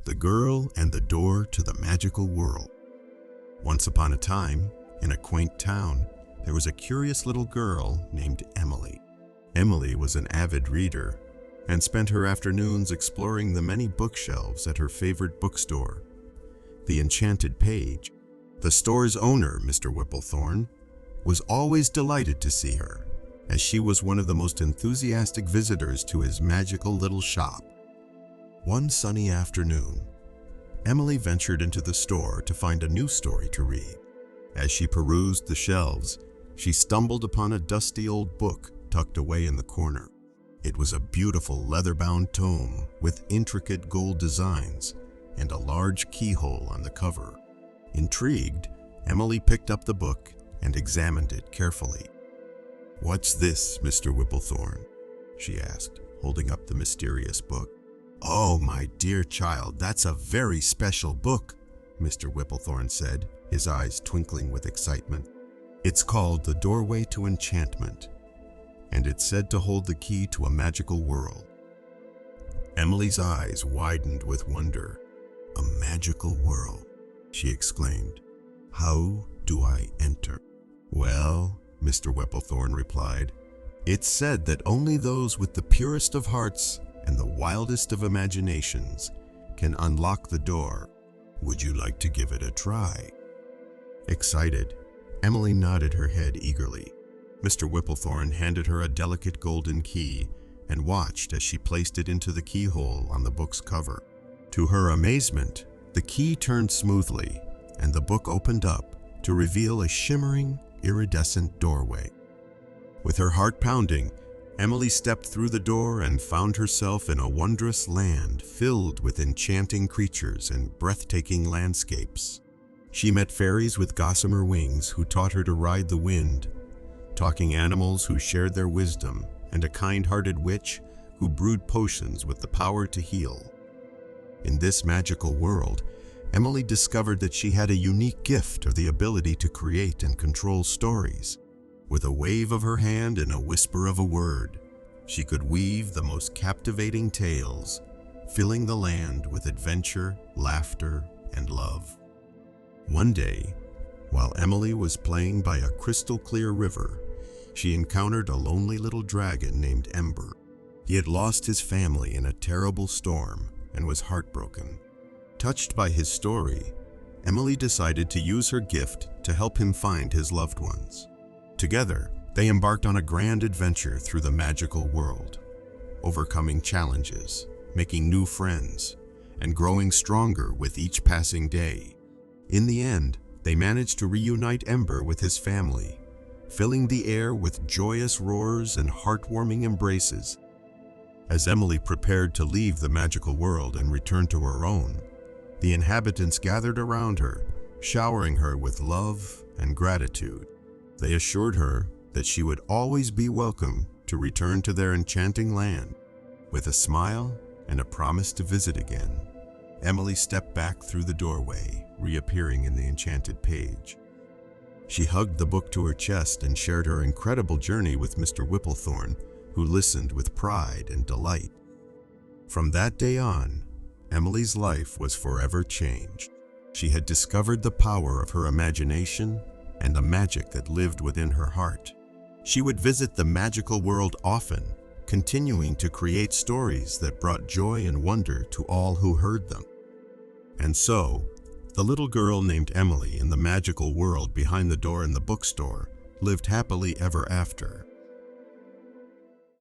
The Girl and the Door to the Magical World. Once upon a time, in a quaint town, there was a curious little girl named Emily. Emily was an avid reader and spent her afternoons exploring the many bookshelves at her favorite bookstore, The Enchanted Page. The store's owner, Mr. Whipplethorn, was always delighted to see her, as she was one of the most enthusiastic visitors to his magical little shop. One sunny afternoon, Emily ventured into the store to find a new story to read. As she perused the shelves, she stumbled upon a dusty old book tucked away in the corner. It was a beautiful leather-bound tome with intricate gold designs and a large keyhole on the cover. Intrigued, Emily picked up the book and examined it carefully. "What's this, Mr. Whipplethorn?" she asked, holding up the mysterious book. "Oh, my dear child, that's a very special book," Mr. Whipplethorn said, his eyes twinkling with excitement. "It's called The Doorway to Enchantment, and it's said to hold the key to a magical world." Emily's eyes widened with wonder. "A magical world," she exclaimed. "How do I enter?" "Well," Mr. Whipplethorn replied, "it's said that only those with the purest of hearts and the wildest of imaginations can unlock the door. Would you like to give it a try?" Excited, Emily nodded her head eagerly. Mr. Whipplethorn handed her a delicate golden key and watched as she placed it into the keyhole on the book's cover. To her amazement, the key turned smoothly and the book opened up to reveal a shimmering, iridescent doorway. With her heart pounding, Emily stepped through the door and found herself in a wondrous land filled with enchanting creatures and breathtaking landscapes. She met fairies with gossamer wings who taught her to ride the wind, talking animals who shared their wisdom, and a kind-hearted witch who brewed potions with the power to heal. In this magical world, Emily discovered that she had a unique gift of the ability to create and control stories. With a wave of her hand and a whisper of a word, she could weave the most captivating tales, filling the land with adventure, laughter, and love. One day, while Emily was playing by a crystal-clear river, she encountered a lonely little dragon named Ember. He had lost his family in a terrible storm and was heartbroken. Touched by his story, Emily decided to use her gift to help him find his loved ones. Together, they embarked on a grand adventure through the magical world, overcoming challenges, making new friends, and growing stronger with each passing day. In the end, they managed to reunite Ember with his family, filling the air with joyous roars and heartwarming embraces. As Emily prepared to leave the magical world and return to her own, the inhabitants gathered around her, showering her with love and gratitude. They assured her that she would always be welcome to return to their enchanting land. With a smile and a promise to visit again, Emily stepped back through the doorway, reappearing in the Enchanted Page. She hugged the book to her chest and shared her incredible journey with Mr. Whipplethorn, who listened with pride and delight. From that day on, Emily's life was forever changed. She had discovered the power of her imagination and the magic that lived within her heart. She would visit the magical world often, continuing to create stories that brought joy and wonder to all who heard them. And so, the little girl named Emily in the magical world behind the door in the bookstore lived happily ever after.